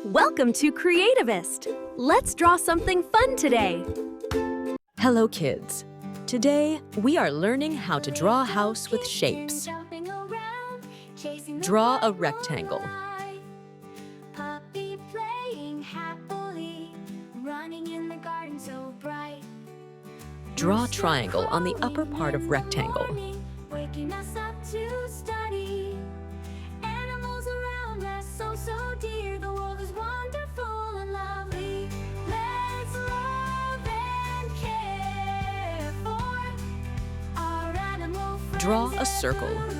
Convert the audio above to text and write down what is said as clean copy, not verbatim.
Welcome to Creativist! Let's draw something fun today! Hello, kids. Today, we are learning how to draw a house with shapes. Draw a rectangle. Puppy playing happily, running in the garden so bright. Draw a triangle on the upper part of rectangle. Waking us up to study. Animals around us so dear. The world is wonderful and lovely. Let's love and care for our animal friends. Draw a circle. Everywhere.